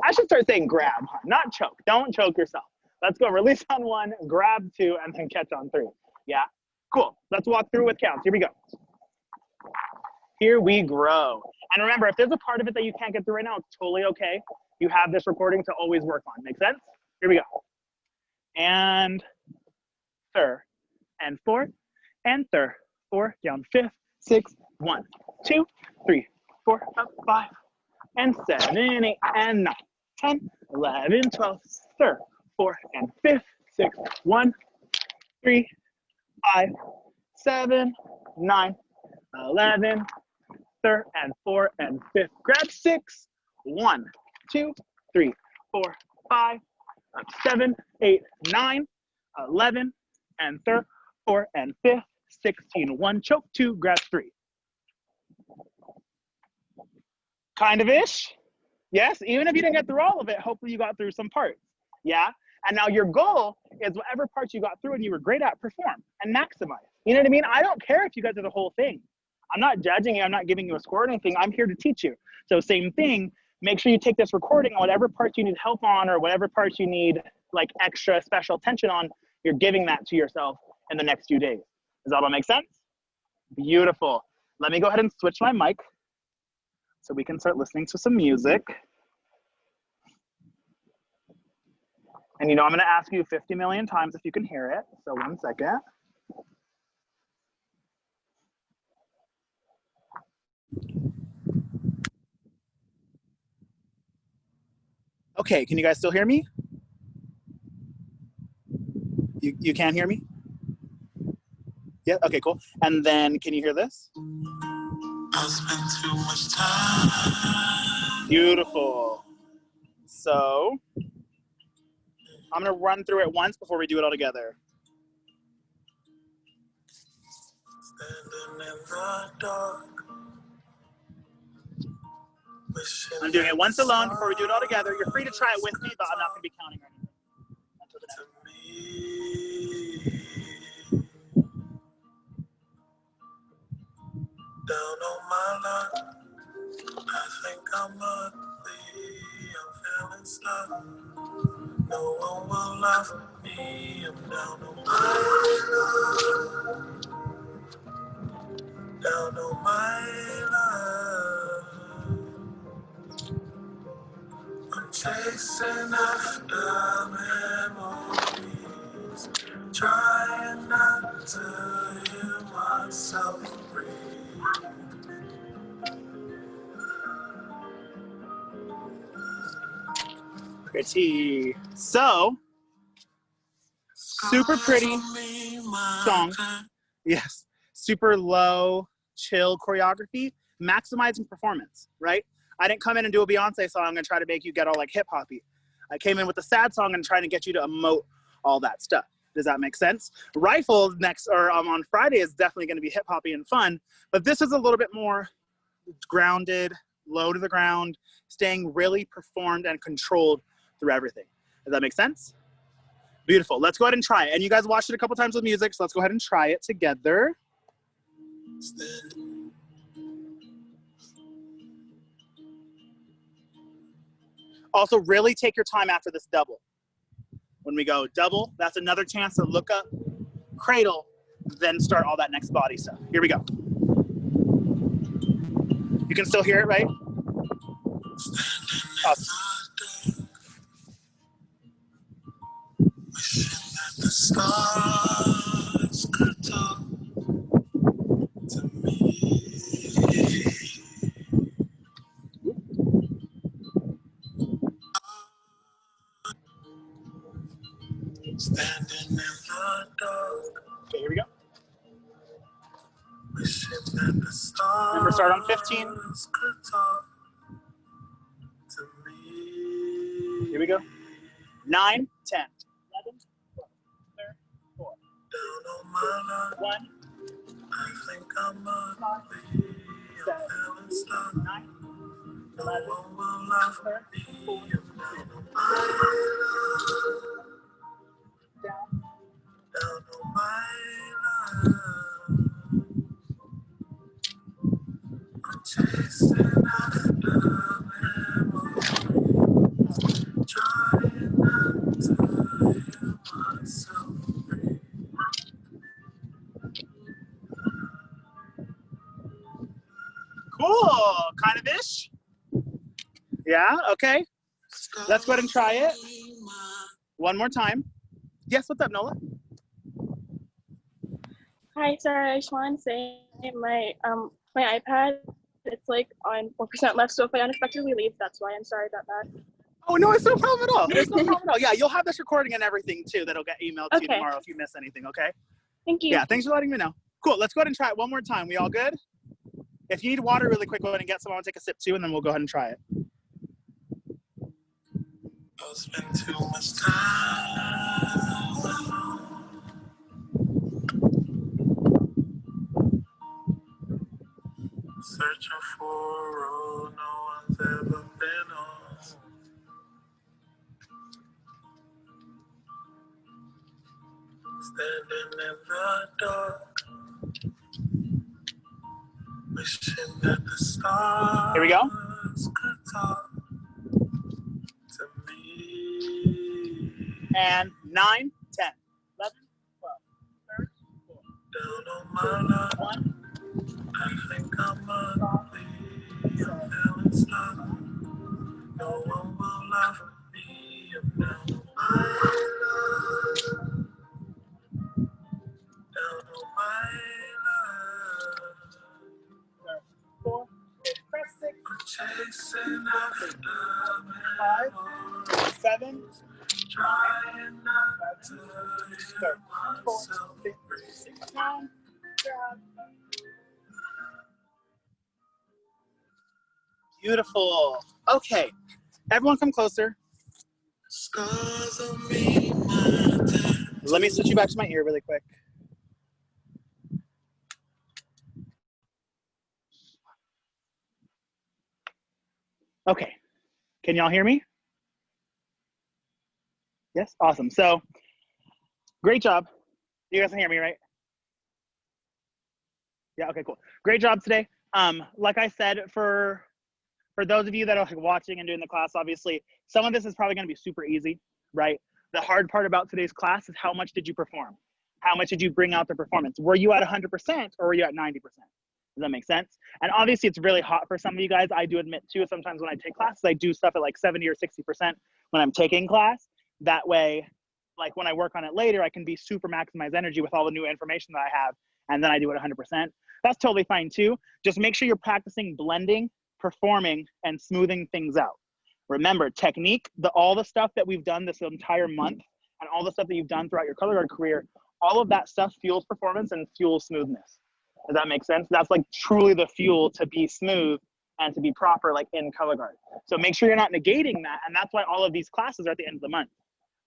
I should start saying grab, not choke. Don't choke yourself. Let's go release on 1, grab 2, and then catch on 3. Yeah, cool. Let's walk through with counts. Here we go. Here we grow. And remember, if there's a part of it that you can't get through right now, it's totally okay. You have this recording to always work on. Make sense? Here we go. And 3rd, and 4th, and 3rd, 4, down 5th, 6, 1, 2, 3, 4, up 5, and 7, 8, and 9, 10, 11, 12, 3rd, 4th, and 5th, 6, 1, 3, 5, 7, 9, 11, 3rd, and 4th, and 5th. Grab 6, 1, 2, 3, 4, 5, 7, 8, 9, 11, and 3rd, 4th, and 5th, 16, 1, choke 2, grab 3. Kind of ish. Yes, even if you didn't get through all of it, hopefully you got through some parts. Yeah. And now your goal is whatever parts you got through and you were great at, perform and maximize. You know what I mean? I don't care if you guys do the whole thing. I'm not judging you. I'm not giving you a score or anything. I'm here to teach you. So same thing, make sure you take this recording, whatever parts you need help on or whatever parts you need like extra special attention on, you're giving that to yourself in the next few days. Does that all make sense? Beautiful. Let me go ahead and switch my mic. so we can start listening to some music. And you know I'm going to ask you 50 million times if you can hear it. So 1 second. Okay, can you guys still hear me? You can hear me? Yeah, okay, cool. And then can you hear this? I spent too much time. Beautiful. So I'm gonna run through it once before we do it all together. Standing in the dark. I'm doing it once alone before we do it all together. You're free to try it with me, but I'm not gonna be counting or anything. Down on my luck, I think I'm ugly, I'm feeling stuck. No one will love me, I'm down on my luck. Down on my luck. I'm chasing after memories, trying not to hear myself breathe. Pretty. So, super pretty song. Yes. Super low, chill choreography, maximizing performance, right? I didn't come in and do a Beyonce song and try to make you get all like hip hoppy. I came in with a sad song and trying to get you to emote all that stuff. Does that make sense? Rifle next or on Friday is definitely going to be hip hoppy and fun, but this is a little bit more grounded, low to the ground, staying really performed and controlled through everything. Does that make sense? Beautiful. Let's go ahead and try it. And you guys watched it a couple times with music, so let's go ahead and try it together. Also, really take your time after this double. When we go double, that's another chance to look up, cradle, then start all that next body stuff. Here we go. You can still hear it, right? Awesome. Wishing that the stars could talk to me. Standing in the dark. Okay, here we go. Wishing that the stars remember, start on 15. Could talk to me. Here we go. 9, 10, 11, 12, 13, 14. Down on my luck. 1. I think I'm ugly. 7, 9, 11, 12, 13, 14. Down on my luck. I'm chasing after memories, trying not to hear myself breathe. Cool, kind of ish. Yeah, okay. Let's go ahead and try it. One more time. Yes, what's up, Nola? Hi, sorry, I just wanted to say my iPad, it's like on 4% left, so if I unexpectedly leave, that's why. I'm sorry about that. Oh, no, it's no problem at all. It's no problem at all. Yeah, you'll have this recording and everything, too, that'll get emailed to you tomorrow if you miss anything, okay? Thank you. Yeah, thanks for letting me know. Cool, let's go ahead and try it one more time. We all good? If you need water really quick, go ahead and get some. I'll take a sip, too, and then we'll go ahead and try it. I'll spend too much time alone. Searching for a road no one's ever been on. Standing in the dark, wishing that the stars here we go. Could talk to me. And 9, 10, 11, 12, 13, 14. Down on my luck. 1. I think I'm ugly. I'm feeling No one will love me about my love. My love. 4, 6, 7, 5, 7, trying not to hurt myself. 4, 6, 9. Beautiful. Okay, everyone come closer. Let me switch you back to my ear really quick. Okay, can y'all hear me? Yes, awesome. So, great job. You guys can hear me, right? Yeah, okay, cool. Great job today. Like I said, for those of you that are like watching and doing the class, obviously, some of this is probably gonna be super easy, right? The hard part about today's class is how much did you perform? How much did you bring out the performance? Were you at 100% or were you at 90%? Does that make sense? And obviously it's really hot for some of you guys. I do admit too, sometimes when I take classes, I do stuff at like 70 or 60% when I'm taking class. That way, like when I work on it later, I can be super maximize energy with all the new information that I have. And then I do it 100%. That's totally fine too. Just make sure you're practicing blending, performing, and smoothing things out. Remember, technique, all the stuff that we've done this entire month and all the stuff that you've done throughout your color guard career, all of that stuff fuels performance and fuels smoothness. Does that make sense? That's like truly the fuel to be smooth and to be proper like in color guard. So make sure you're not negating that. And that's why all of these classes are at the end of the month.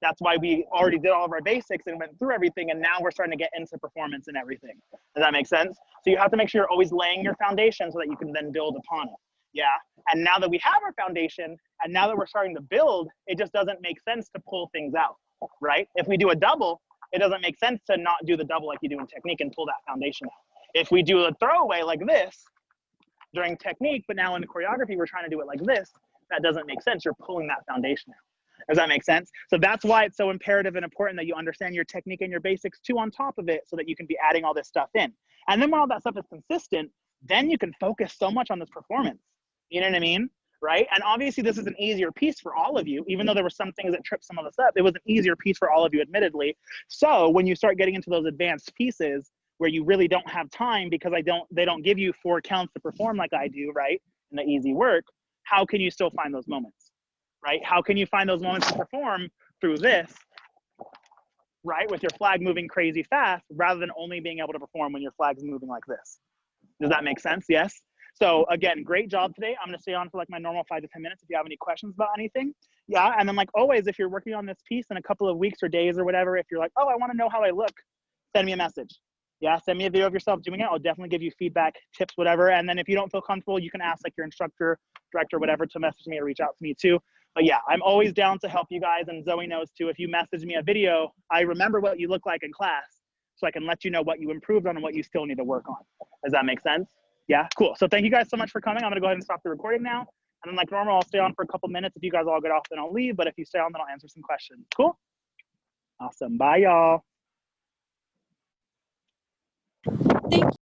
That's why we already did all of our basics and went through everything. And now we're starting to get into performance and everything. Does that make sense? So you have to make sure you're always laying your foundation so that you can then build upon it. Yeah. And now that we have our foundation and now that we're starting to build, it just doesn't make sense to pull things out, right? If we do a double, it doesn't make sense to not do the double like you do in technique and pull that foundation out. If we do a throwaway like this during technique, but now in choreography, we're trying to do it like this, that doesn't make sense. You're pulling that foundation out. Does that make sense? So that's why it's so imperative and important that you understand your technique and your basics too on top of it so that you can be adding all this stuff in. And then when all that stuff is consistent, then you can focus so much on this performance. You know what I mean? Right? And obviously this is an easier piece for all of you, even though there were some things that tripped some of us up, it was an easier piece for all of you, admittedly. So when you start getting into those advanced pieces where you really don't have time because they don't give you 4 counts to perform like I do, right? In the easy work, how can you still find those moments, right? How can you find those moments to perform through this, right? With your flag moving crazy fast rather than only being able to perform when your flag's moving like this. Does that make sense? Yes? So again, great job today. I'm gonna stay on for like my normal 5 to 10 minutes if you have any questions about anything. Yeah, and then like always, if you're working on this piece in a couple of weeks or days or whatever, if you're like, oh, I wanna know how I look, send me a message. Yeah, send me a video of yourself doing it. I'll definitely give you feedback, tips, whatever. And then if you don't feel comfortable, you can ask like your instructor, director, whatever to message me or reach out to me too. But yeah, I'm always down to help you guys. And Zoe knows too, if you message me a video, I remember what you look like in class so I can let you know what you improved on and what you still need to work on. Does that make sense? Yeah, cool. So thank you guys so much for coming. I'm gonna go ahead and stop the recording now. And then like normal, I'll stay on for a couple minutes. If you guys all get off, then I'll leave. But if you stay on, then I'll answer some questions. Cool? Awesome, bye y'all. Thank